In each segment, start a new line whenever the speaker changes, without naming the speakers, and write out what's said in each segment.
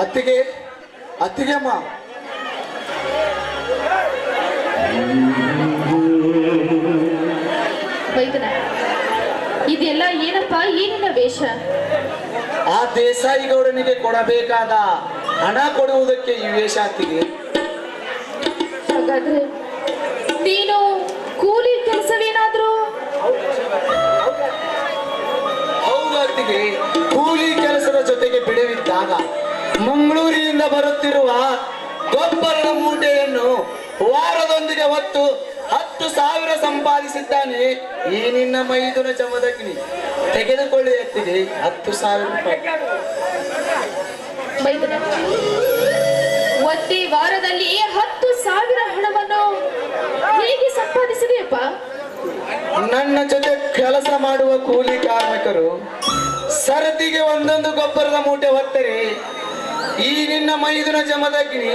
ಅತ್ತಿಗೆ ಅತ್ತಿಗೆ ಅಮ್ಮ,
ವೈದ್ಯನ ಇದೆಲ್ಲ ಏನಪ್ಪ, ಏನಿನ ವೇಷ?
ಆ ದೇಸಾಯಿ ಗೌಡನಿಗೆ ಕೊಡಬೇಕಾದ ಹಣ ಕೊಡುವುದಕ್ಕೆ ಈ ವೇಷ ಅತ್ತಿಗೆ.
ಹಾಗಾದ್ರೆ ನೀನು ಕೂಲಿ ಕೆಲಸವೇನಾದ್ರೂ?
ಹೌದು ಅತ್ತಿಗೆ, ಕೂಲಿ ಕೆಲಸದ ಜೊತೆಗೆ ಬಿಡುವಿದ್ದಾಗ ಮಂಗಳೂರಿನಿಂದ ಬರುತ್ತಿರುವ ಗೊಬ್ಬರದ ಮೂಟೆಯನ್ನು ವಾರದೊಂದಿಗೆ ಹೊತ್ತು 10,000 ಸಂಪಾದಿಸಿದ್ದಾನೆ ಈ ನಿನ್ನ ಮೈದುನ ಜಮದಗ್ನಿ. ತೆಗೆದುಕೊಳ್ಳಿ ಅತ್ತಿಗೆ 10,000 ರೂಪಾಯಿ.
ವೈದ್ಯನ ಒಂದೇ ವಾರದಲ್ಲಿ 10,000 ಹಣವನ್ನು ಹೇಗೆ ಸಂಪಾದಿಸಿದೆಯಪ್ಪ?
ನನ್ನ ಜೊತೆ ಕೆಲಸ ಮಾಡುವ ಕೂಲಿ ಕಾರ್ಮಿಕರು ಸರತಿಗೆ ಒಂದೊಂದು ಗೊಬ್ಬರದ ಮೂಟೆ ಹೊತ್ತರೆ ಈ ನಿನ್ನ ಮೈದುನ ಜಮದಗ್ನಿ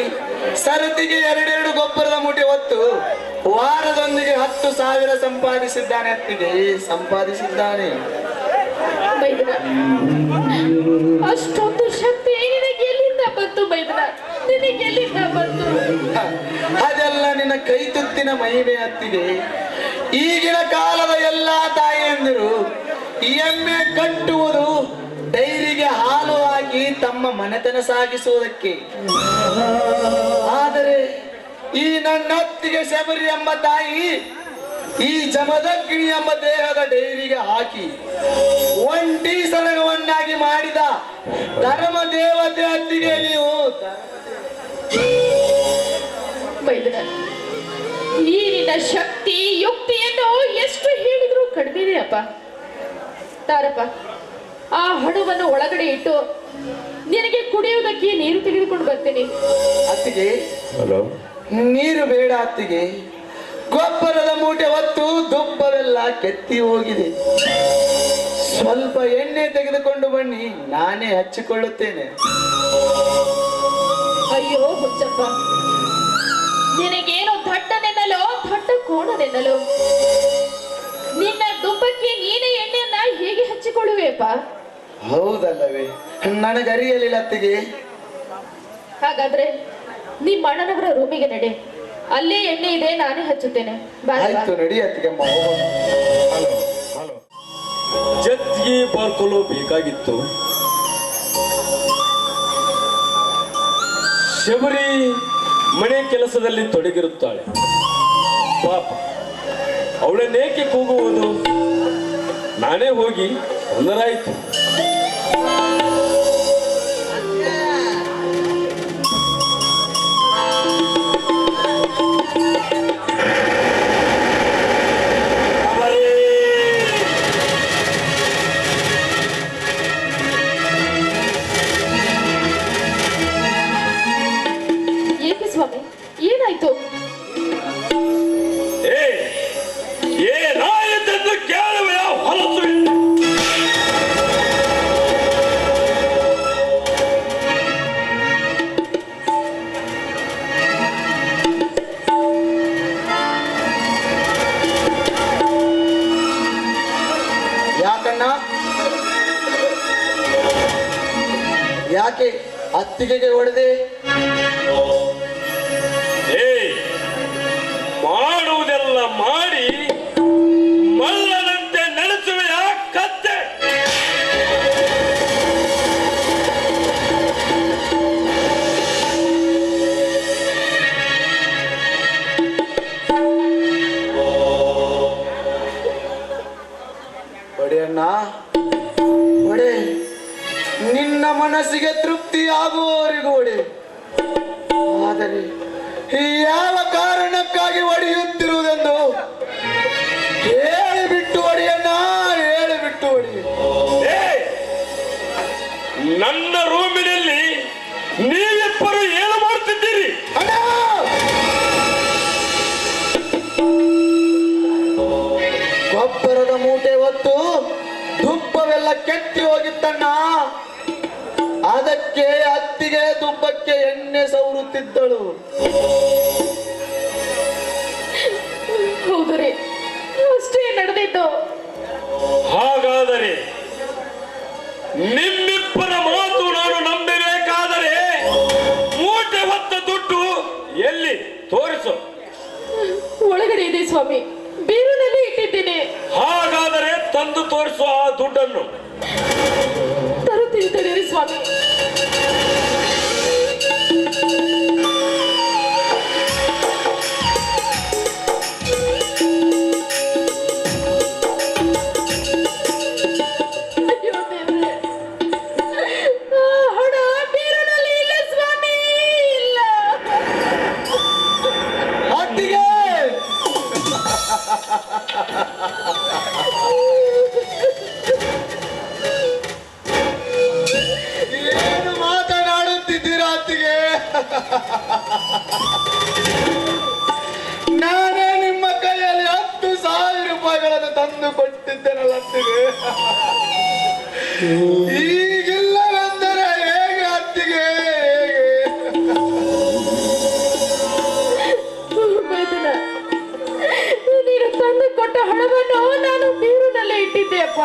ಸರತಿಗೆ 2 ಗೊಬ್ಬರದ ಮೂಟೆ ಹೊತ್ತು ವಾರದೊಂದಿಗೆ 10,000 ಸಂಪಾದಿಸಿದ್ದಾನೆ ಅತ್ತಿಗೆ, ಸಂಪಾದಿಸಿದ್ದಾನೆ.
ವೈದ್ಯನ ಅಷ್ಟೊಂದು ಶಕ್ತಿ ನಿನಗೆ ಎಲ್ಲಿಂದ ಬಂತು ವೈದ್ಯನ? ನಿನಗೆ ಎಲ್ಲಿಂದ ಬಂತು?
ಅದೆಲ್ಲ ನಿನ್ನ ಕೈ ತುತ್ತಿನ ಮಹಿಮೆ ಅತ್ತಿಗೆ. ಈಗಿನ ಕಾಲದ ಎಲ್ಲಾ ತಾಯಿಯಂದಿರು ಎಮ್ಮೆ ಕಟ್ಟುವುದು ಡೈರಿಗೆ ಹಾಲು ಹಾಕಿ ತಮ್ಮ ಮನೆತನ ಸಾಗಿಸುವುದಕ್ಕೆ. ಆದರೆ ಈ ನನ್ನ ಅತ್ತಿಗೆ ಶಬರಿ ಎಂಬ ತಾಯಿ ಈ ಜಮದಗ್ನಿ ಎಂಬ ದೇಹದ ಡೈರಿಗೆ ಹಾಕಿ ಒಂಟಿ ಸಲಗವನ್ನಾಗಿ ಮಾಡಿದ ಧರ್ಮ ದೇವತೆ ಅತ್ತಿಗೆ ನೀವು.
ವೈದ್ಯನ ಈ ನಿನ್ನ ಶಕ್ತಿ ಯುಕ್ತಿಯನ್ನು ಎಷ್ಟು ಹೇಳಿದ್ರು ಕಡಿಮೆನೆಯಪ್ಪ. ತಾರಪ್ಪ, ಆ ಹಣವನ್ನು ಒಳಗಡೆ ಇಟ್ಟು ನಿನಗೆ ಕುಡಿಯುವುದಕ್ಕೆ ನೀರು ತೆಗೆದುಕೊಂಡು ಬರ್ತೇನೆ.
ಅತ್ತಿಗೆ ನೀರು ಬೇಡ ಅತ್ತಿಗೆ, ಗೊಬ್ಬರದ ಮೂಟೆ ಹೊತ್ತು ದುಬ್ಬವೆಲ್ಲ ಕೆತ್ತಿ ಹೋಗಿದೆ. ಸ್ವಲ್ಪ ಎಣ್ಣೆ ತೆಗೆದುಕೊಂಡು ಬನ್ನಿ, ನಾನೇ ಹಚ್ಚಿಕೊಳ್ಳುತ್ತೇನೆ.
ಅಯ್ಯೋ ಹುಚ್ಚಪ್ಪ, ನಿನಗೇನು ದಡ್ಡನೆನ್ನಲೋ ದೊಡ್ಡ ಕೋಣನೆನ್ನಲು? ನಿನ್ನ ದುಬ್ಬಕ್ಕೆ ನೀನೇ ಎಣ್ಣೆಯನ್ನ ಹೇಗೆ ಹಚ್ಚಿಕೊಳ್ಳುವೆಪ್ಪ?
ಹೌದಲ್ಲವೇ, ನನಗರಿಯಲಿಲ್ಲ ಅತ್ತಿಗೆ.
ಹಾಗಾದ್ರೆ ನಿಮ್ಮ ಅಣ್ಣನವರ ರೂಮಿಗೆ ನಡೆ, ಅಲ್ಲೇ ಎಣ್ಣೆ ಇದೆ, ನಾನೇ ಹಚ್ಚುತ್ತೇನೆ.
ಆಯ್ತು, ನಡಿ ಅತ್ತಿಗೆ.
ಜತ್ಗೆ ಬಾರ್ಕೊಲು ಬೇಕಾಗಿತ್ತು. ಶಬರಿ ಮನೆ ಕೆಲಸದಲ್ಲಿ ತೊಡಗಿರುತ್ತಾಳೆ. ಪಾಪ, ಅವಳನ್ನೇಕೆ ಕೂಗುವುದು? ನಾನೇ ಹೋಗಿ ತೊಂದರಾಯಿತು.
ಏಕೆ ಸ್ವಾಮಿ, ಏನಾಯ್ತು?
ಏನಾಯಿತೆಂದು ಕೇಳುವ ಹೊಲಸು.
ಯಾಕಣ್ಣ, ಯಾಕೆ ಅತ್ತಿಗೆಗೆ ಹೊಡೆದೆ?
ಮಾಡುವುದೆಲ್ಲ ಮಾಡಿ ಮಲ್ಲನಂತೆ ನಡೆಸುವೆಯ ಕತ್ತೆ?
ಒಡೆಯಣ್ಣ, ಒಡೆ, ನಿನ್ನ ಮನಸ್ಸಿಗೆ ತೃಪ್ತಿ ಆಗುವವರೆಗೂ ಒಡೆ. ಆದರೆ ಯಾವ ಕಾರಣಕ್ಕಾಗಿ ಒಡೆಯುತ್ತಿರುವುದೆಂದು ಹೇಳಿಬಿಟ್ಟು ಒಡೆಯಣ್ಣ, ಹೇಳಿಬಿಟ್ಟು ಒಡಿ.
ನನ್ನ ರೂಮಿನಲ್ಲಿ ನೀವಿಬ್ಬರು ಏನು ಮಾಡ್ತಿದ್ದೀರಿ?
ಅಣ್ಣ, ಗೊಬ್ಬರದ ಮೂಟೆ ಹೊತ್ತು ದುಬ್ಬವೆಲ್ಲ ಕೆತ್ತಿ ಹೋಗಿತ್ತಣ್ಣ. ಅದಕ್ಕೆ ಅತ್ತಿಗೆ ದುಬ್ಬಕ್ಕೆ ಎಣ್ಣೆ ಸವರುತ್ತಿದ್ದಳು.
ಹೌದ್ರಿ, ಅಷ್ಟೇ ನಡೆದಿದ್ದು.
ಹಾಗಾದರೆ ನಿಮ್ಮಿಬ್ಬರ ಮಾತು ನಾನು ನಂಬಬೇಕಾದರೆ
ಸ್ವಾಮಿ, ಬೀರುನಲ್ಲಿ ಇಟ್ಟಿದ್ದೀನಿ.
ಹಾಗಾದರೆ ತಂದು ತೋರಿಸುವ ಆ ದುಡ್ಡನ್ನು.
ತರುತ್ತೀನಿ ತಡೀರಿ ಸ್ವಾಮಿ. ಅಯ್ಯೋ ದೇವ್ರೇ, ಆ ಹಣ ಬೀರುನಲ್ಲಿ ಇಲ್ಲ ಸ್ವಾಮಿ, ಇಲ್ಲ.
ಅತ್ತಿಗೆ ಏನು ಮಾತನಾಡುತ್ತಿದ್ದೀರಾ ಅತ್ತಿಗೆ? ನಾನೇ ನಿಮ್ಮ ಕೈಯಲ್ಲಿ 10,000 ರೂಪಾಯಿಗಳನ್ನು ತಂದು ಕೊಟ್ಟಿದ್ದೇನಲ್ಲ ಅತ್ತಿಗೆ. ಈಗಿಲ್ಲವೆಂದರೆ ಹೇಗೆ ಅತ್ತಿಗೆ, ಹೇಗೆ?
ಮೈದನ, ನೀನು ತಂದು ಕೊಟ್ಟ ಹಣವನ್ನು ನಾನು ಬೀರುನಲ್ಲೇ ಇಟ್ಟಿದ್ದೆ ಅಪ್ಪ.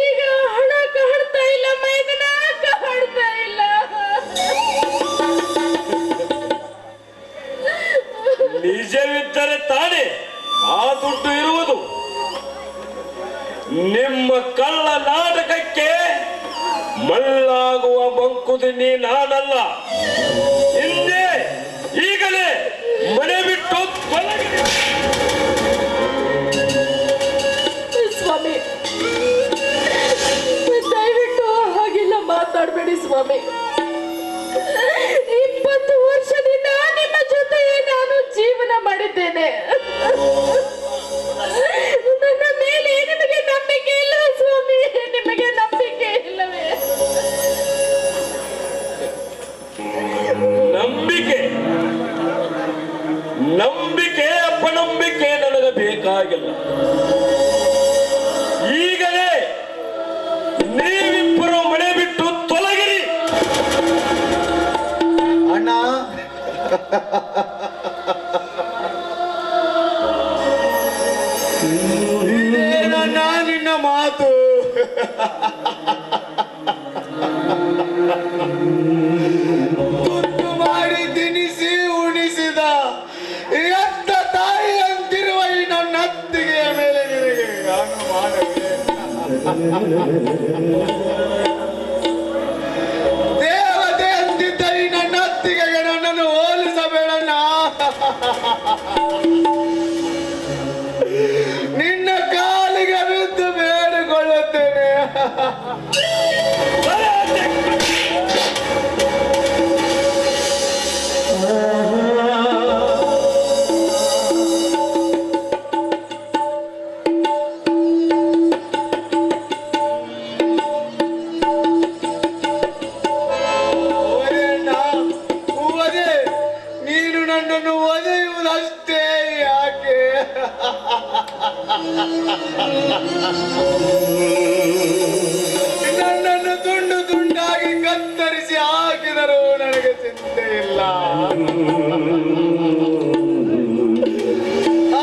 ಈಗ ಹಣ ಕಾಡ್ತಾ ಇಲ್ಲ ಮೈದನ, ಕಾಡ್ತಾ ಇಲ್ಲ.
ನಿಜವಿದ್ದರೆ ತಾನೇ ಆ ದುಡ್ಡು ಇರುವುದು. ನಿಮ್ಮ ಕಳ್ಳ ನಾಟಕಕ್ಕೆ ಮಳ್ಳಾಗುವ ಮಂಕುದಿನಿ ನಾನಲ್ಲ. ಹಿಂದೆ ಈಗಲೇ ಮನೆ ಬಿಟ್ಟು ತೊಲಗಿ.
ಸ್ವಾಮಿ, ದಯವಿಟ್ಟು ಹಾಗೆಲ್ಲ ಮಾತಾಡಬೇಡಿ ಸ್ವಾಮಿ. 20 ವರ್ಷದಿಂದ ನಿಮ್ಮ ಜೊತೆ ನಾನು ಜೀವನ ಮಾಡಿದ್ದೇನೆ. ನನ್ನ ಮೇಲೆ ನಿಮಗೆ ನಂಬಿಕೆ ಇಲ್ಲ ಸ್ವಾಮಿ, ನಿಮಗೆ ನಂಬಿಕೆ ಇಲ್ಲವೇ?
ನಂಬಿಕೆ ನಂಬಿಕೆ ಅಪನಂಬಿಕೆ ನನಗೆ ಬೇಕಾಗಿಲ್ಲ. ಈಗಲೇ ನೀವಿಬ್ಬರು ಮನೆ ಬಿಟ್ಟು ತೊಲಗಿರಿ.
ಅಣ್ಣ, ಇದೇನಣ್ಣ ನಿನ್ನ ಮಾತು? ತುತ್ತು ಮಾಡಿ ತಿನಿಸಿ ಉಣಿಸಿದ ಎತ್ತ ತಾಯಿ ಅಂತಿರುವ ಈ ನನ್ನ ಅತ್ತಿಗೆಯ ಮೇಲೆ ನಿನಗೆ ನಾನು ಮಾಡಬೇ ದೇವತೆ ಅಂತಿದ್ದ ಈ ನನ್ನ ಅತ್ತಿಗೆಗೆ ನನ್ನನ್ನು ಹೋಲಿಸಬೇಡಣ್ಣ. ನಿನ್ನ ಕಾಲಿಗೆ ಬಿದ್ದು ಬೇಡಿಕೊಳ್ಳುತ್ತೇನೆ. ನೀನು ನನ್ನನ್ನು ಒದೆಯುವುದಷ್ಟೇ ಯಾಕೆ? ನನ್ನನ್ನು ತುಂಡು ತುಂಡಾಗಿ ಕತ್ತರಿಸಿ ಹಾಕಿದರೂ ನನಗೆ ಚಿಂತೆ ಇಲ್ಲ.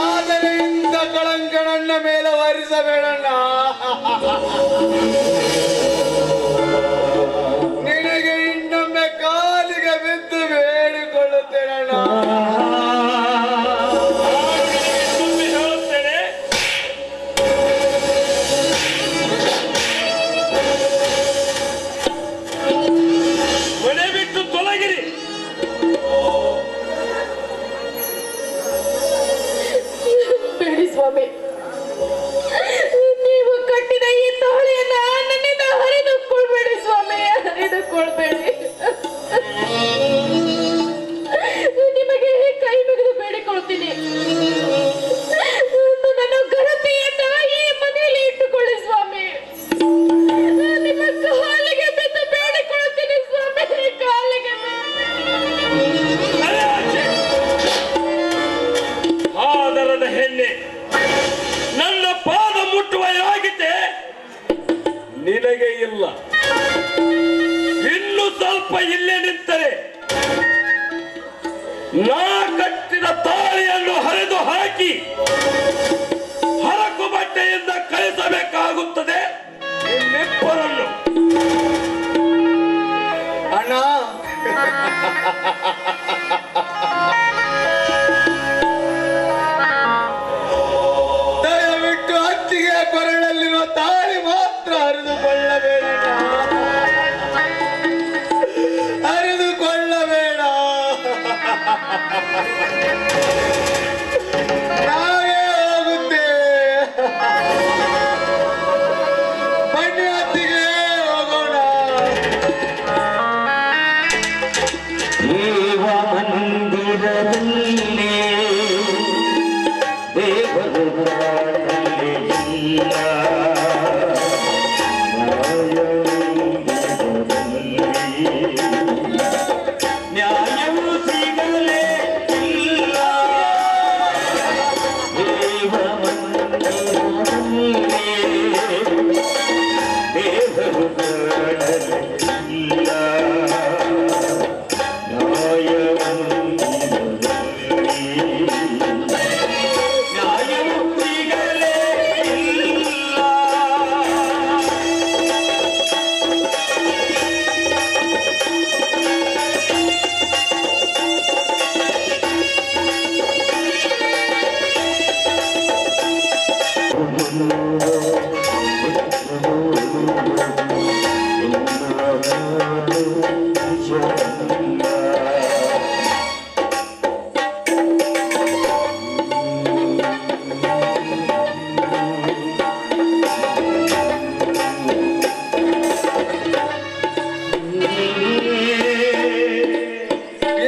ಆದರೆ ಇಂಥ ಕಳಂಕ ನನ್ನ ಮೇಲೆ ವರಿಸಬೇಡಣ್ಣ. ನಿನಗೆ ಇನ್ನೊಮ್ಮೆ ಕಾಲಿಗೆ ಬಿದ್ದು ಬೇಡಿಕೊಳ್ಳುತ್ತೇನಣ್ಣ.
ಹೇಳುತ್ತೇನೆ, ಮನೆ ಬಿಟ್ಟು ತೊಲಗಿರಿ.
ಬೇಡಿ ಸ್ವಾಮಿ, ನೀವು ಕಟ್ಟಿದ ಈ ತಾಳಿಯನ್ನ ನನ್ನಿಂದ ಹರಿದುಕೊಳ್ಬೇಡಿ ಸ್ವಾಮಿ, ಹರಿದುಕೊಳ್ಬೇಡಿ. ನಿಮಗೆ ಕೈ ಮುಗಿದು ಬೇಡಿಕೊಳ್ತೀನಿ, ನನ್ನ ಘನತೆಯನ್ನ ಈ ಮನೆಯಲ್ಲಿ ಇಟ್ಟುಕೊಳ್ಳಿ ಸ್ವಾಮಿ. ನಿಮ್ಮ ಕಾಲಿಗೆ ಬಿದ್ದು ಬೇಡಿಕೊಳ್ತೀನಿ ಸ್ವಾಮಿ, ಕಾಲಿಗೆ
ಆದರದ ಹೆಣ್ಣೆ, ನನ್ನ ಪಾದ ಮುಟ್ಟುವ ಯೋಗ್ಯತೆ ನಿನಗೆ ಇಲ್ಲ. ಇನ್ನು ಸ್ವಲ್ಪ ಇಲ್ಲೇ ನಿಂತರೆ ನಾ ಕಟ್ಟಿದ ತಾಳಿಯನ್ನು ಹರಿದು ಹಾಕಿ ಹರಕು ಬಟ್ಟೆಯಿಂದ ಕಳಿಸಬೇಕಾಗುತ್ತದೆ ನಿಮ್ಮಿಬ್ಬರನ್ನು.
ಅಣ್ಣ, ಅರಿದುಕೊಳ್ಳಬೇಡ ಅರಿದುಕೊಳ್ಳಬೇಡ. ನಾವೇ ಹೋಗುತ್ತೆ ಬನ್ನಿ ಹತ್ತಿಗೆ ಹೋಗೋಣ.
ದೇವ ಮಂದಿರದಲ್ಲಿ ದೇವರು ಇಲ್ಲ. ನ್ಯಾಯವು ಸಿಗಲೇ ಇಲ್ಲ. ದೇವ ಮಂದಿರದಲ್ಲಿ ದೇವರು ಇಲ್ಲ.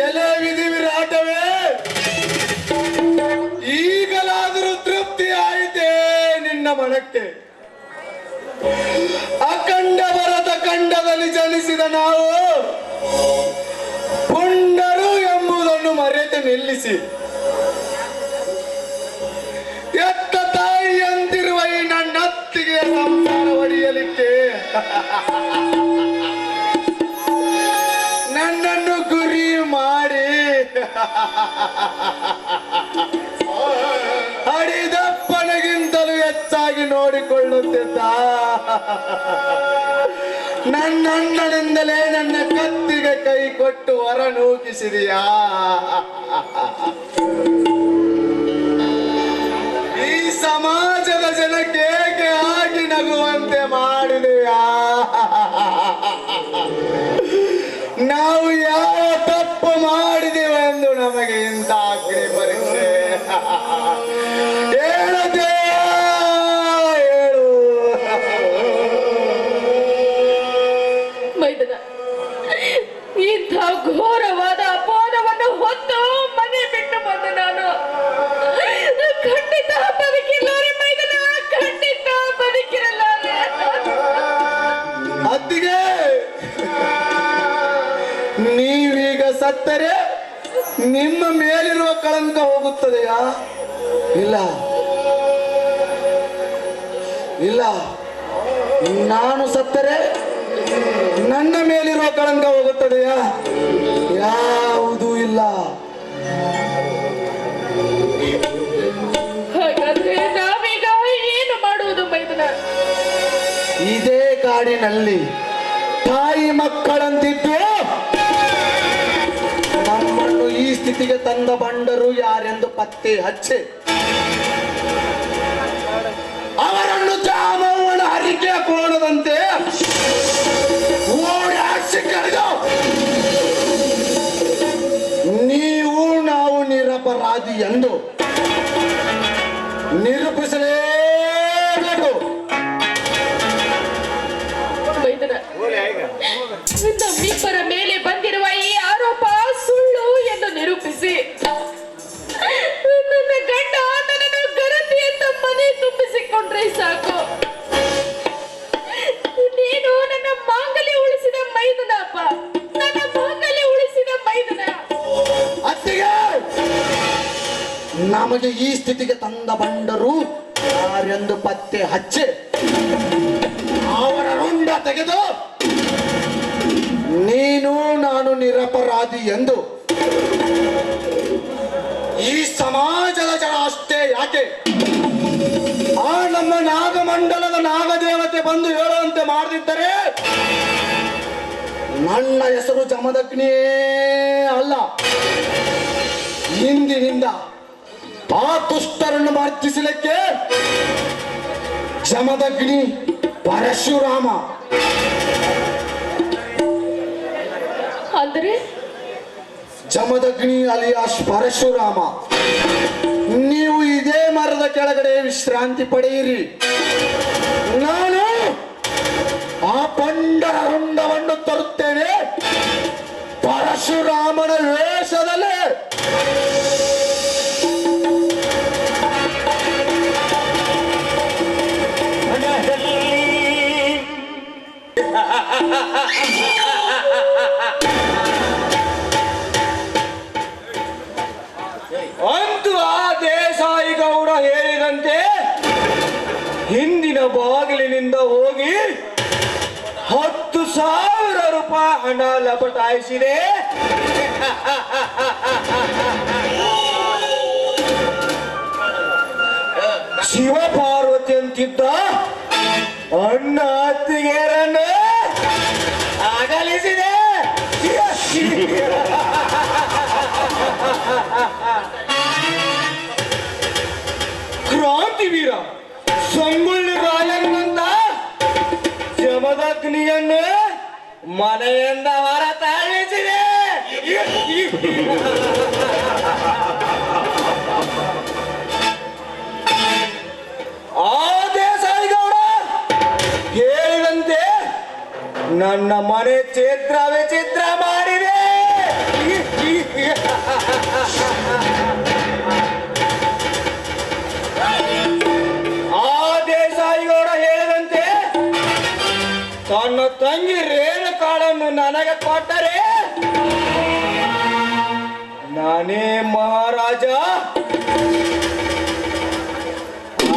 ಎಲೆ ವಿಧಿ ವಿರಾಟವೇ, ಈಗಲಾದರೂ ತೃಪ್ತಿ ಆಯಿತೆ ನಿನ್ನ ಮನಕ್ಕೆ. ಅಖಂಡ ಭರತ ಖಂಡದಲ್ಲಿ ಜನಿಸಿದ ನಾವು ಪುಂಡರು ಎಂಬುದನ್ನು ಮರೆತು ನಿಲ್ಲಿಸಿ ಎತ್ತ ತಾಯಿಯಂತಿರುವ ಈ ನನ್ನತ್ತಿಗೆ ಸಂಸಾರ ಹೊಡೆಯಲಿಕ್ಕೆ ನನ್ನನ್ನು ಗುರಿ ಮಾಡಿ ಅಡಿದಪ್ಪನಿಗಿಂತಲೂ ಹೆಚ್ಚಾಗಿ ನೋಡಿಕೊಳ್ಳುತ್ತಿದ್ದ ನನ್ನಣ್ಣನಿಂದಲೇ ನನ್ನ ಕತ್ತಿಗೆ ಕೈ ಕೊಟ್ಟು ಹೊರ ನೂಕಿಸಿದೆಯಾ? ಈ ಸಮಾಜದ ಜನಕ್ಕೆ ಏಕೆ ಆಗಿ ನಗುವಂತೆ ಮಾಡಿದೆಯಾ? ನಾವು ಯಾವ ತಪ್ಪು ಮಾಡಿದೆವು ಎಂದು ನಮಗೆ ಇಂಥ ಅಗ್ನಿ ಪರೀಕ್ಷೆ? ಹೇಳದೆ ಹೇಳು.
ಮೈದನ, ಇಂಥ ಘೋರವಾದ ಅಪವಾದವನ್ನು ಹೊತ್ತು ಮನೆ ಬಿಟ್ಟು ಬಂದ ನಾನು ಖಂಡಿತ ಬದುಕಿಲ್ಲಾರೆ ಮೈದನ, ಖಂಡಿತ ಬದುಕಿರಲಾರೆ.
ಅತ್ತಿಗೆ, ನೀವೀಗ ಸತ್ತರೆ ನಿಮ್ಮ ಮೇಲಿರುವ ಕಳಂಕ ಹೋಗುತ್ತದೆಯಾ? ಇಲ್ಲ ಇಲ್ಲ, ನಾನು ಸತ್ತರೆ ನನ್ನ ಮೇಲಿರುವ ಕಳಂಕ ಹೋಗುತ್ತದೆಯಾ? ಯಾವುದೂ ಇಲ್ಲ.
ಹಾಗಾದ್ರೆ ನಾವೀಗ ಏನು ಮಾಡುವುದು ಮೈದನ?
ಇದೇ ಕಾಡಿನಲ್ಲಿ ತಾಯಿ ಮಕ್ಕಳಂತಿದ್ದು ನಮ್ಮನ್ನು ಈ ಸ್ಥಿತಿಗೆ ತಂದ ಬಂಡರು ಯಾರೆಂದು ಪತ್ತೆ ಹಚ್ಚಿ ಅವರನ್ನು ಜಾಮವನ ಹರಿಕೆಯ ಕೋಣದಂತೆ ಓಡಿ ಹಾಕಿ ಕರೆದು ನೀವು ನಾವು ನಿರಪರಾಧಿ ಎಂದು ನಿರೂಪಿಸಲೇಬೇಕು.
ಮೈದನ, ನಮ್ಮಿಬ್ಬರ ಮೇಲೆ ಬಂದಿರುವ ಈ ಆರೋಪ ಸುಳ್ಳು ಎಂದು ನಿರೂಪಿಸಿ ನನ್ನ ಗಂಡ ನನ್ನನ್ನು ಗರತಿ ಅಂತ ಮನೆ ತುಂಬಿಸಿಕೊಂಡ್ರೆ ಸಾಕು. ನೀನು ನನ್ನ ಮಾಂಗಲ್ಯ ಉಳಿಸಿದ ಮೈದನಪ್ಪ, ನನ್ನ ಮಾಂಗಲ್ಯ ಉಳಿಸಿದ ಮೈದನ.
ಅತ್ತಿಗೆ, ನಮಗೆ ಈ ಸ್ಥಿತಿಗೆ ತಂದ ಬಂಡರು ಯಾರೆಂದು ಪತ್ತೆ ಹಚ್ಚಿ ಅವರ ರುಂಡ ತೆಗೆದು ನೀನು ನಾನು ನಿರಪರಾಧಿ ಎಂದು ಈ ಸಮಾಜದ ಜನ ಅಷ್ಟೇ ಯಾಕೆ ಆ ನಮ್ಮ ನಾಗಮಂಡಲದ ನಾಗದೇವತೆ ಬಂದು ಹೇಳುವಂತೆ ಮಾಡದಿದ್ದರೆ ನನ್ನ ಹೆಸರು ಜಮದಗ್ನಿಯೇ ಅಲ್ಲ. ಇಂದಿನಿಂದ ಆ ದುಷ್ಟರನ್ನು ಮರ್ತಿಸಲಿಕ್ಕೆ ಜಮದಗ್ನಿ ಪರಶುರಾಮ
ಅಂದರೆ
ಜಮದಗ್ನಿ ಅಲಿಯಾಸ್ ಪರಶುರಾಮ, ನೀವು ಇದೇ ಮರದ ಕೆಳಗಡೆ ವಿಶ್ರಾಂತಿ ಪಡೆಯಿರಿ. ನಾನು ಆ ಪಂಡರ ರುಂಡವನ್ನು ತರುತ್ತೇನೆ ಪರಶುರಾಮನ ವೇಷದಲ್ಲಿ. ಅಂತೂ ಆ ದೇಸಾಯಿ ಗೌಡ ಹೇಳಿದಂತೆ ಹಿಂದಿನ ಬಾಗಿಲಿನಿಂದ ಹೋಗಿ 10,000 ರೂಪಾಯಿ ಹಣ ಲಪಟಾಯಿಸಿದೆ. ಶಿವ ಪಾರ್ವತಿ ಅಂತಿದ್ದ ಅಣ್ಣ ಅತ್ತಿಗೆಯರನ್ನು ಅಗಲಿಸಿದೆ. ಕ್ರಾಂತಿವೀರ ಸಂಗೊಳ್ಳಿ ರಾಯಣ್ಣಂತ ಜಮದಗ್ನಿಯನ್ನು ಮನೆಯಿಂದ ಹೊರ ತಳ್ಳಿಸಿದೆ. ಆ ದೇಸಾಯಿ ಗೌಡ ಹೇಳಿದಂತೆ ನನ್ನ ಮನೆ ಚಿತ್ರ ವಿಚಿತ್ರ ಮಾಡಿದೆ. ಆ ದೇಸಾಯಿ ಗೌಡ ಹೇಳಿದಂತೆ ತನ್ನ ತಂಗಿ ರೇಣುಕಾಳನ್ನು ನನಗೆ ಕೊಟ್ಟರೆ ನಾನೇ ಮಹಾರಾಜ,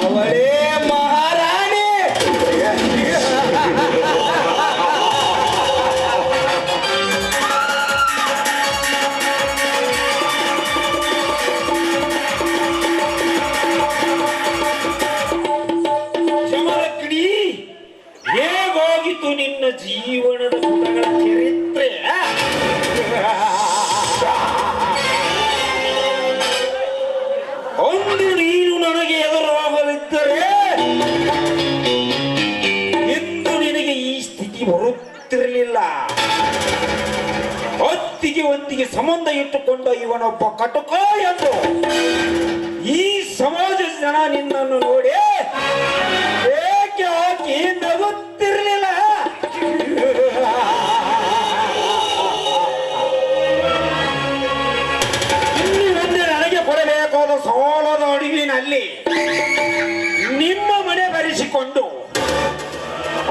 ಅವಳೇ ಮಹಾರಾಣಿ.
ಜಮದಗ್ನಿ, ಹೇಗೋಗಿತ್ತು ನಿನ್ನ ಜೀವನದ ಪುಟಗಳ ಚರಿತ್ರೆ? ಒಂದು ನೀನು ನನಗೆ ಎದುರಾಗಲಿದ್ದರೆ ಎಂದು ನಿನಗೆ ಈ ಸ್ಥಿತಿ ಬರುತ್ತಿರಲಿಲ್ಲ. ಹೊತ್ತಿಗೆ ಸಂಬಂಧ ಇಟ್ಟುಕೊಂಡ ಇವನೊಬ್ಬ ಕಟುಕ ಎಂದು ಈ ಸಮಾಜದ ಜನ ನಿನ್ನನ್ನು ನೋಡಿ ಏಕೆ ಹಾಕಿ ನಗುತ್ತಿರಲಿಲ್ಲ. ಇನ್ನು ಮುಂದೆ ನನಗೆ ಕೊಡಬೇಕಾದ ಸಾಲದ ಅಡಿವಿನಲ್ಲಿ ನಿಮ್ಮ ಮನೆ ಬರೆಸಿಕೊಂಡು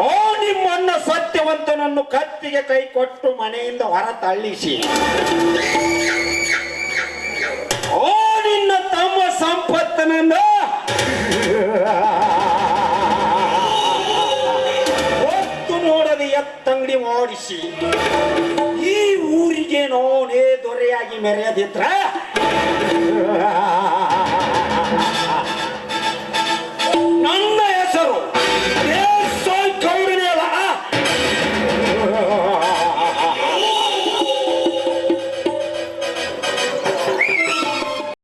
ಆ ನಿಮ್ಮನ್ನ ಸತ್ಯವಂತನನ್ನು ಕತ್ತಿಗೆ ಕೈ ಕೊಟ್ಟು ಮನೆಯಿಂದ ಹೊರ ತಳ್ಳಿಸಿ ಆ ನಿನ್ನ ತಮ್ಮ ಸಂಪತ್ತನನ್ನು ಹೊತ್ತು ನೋಡದೆ ಎತ್ತಂಗಡಿ ಮಾಡಿಸಿ ಈ ಊರಿಗೆ ನಾನೇ ದೊರೆಯಾಗಿ ಮೆರೆಯದಿದ್ರ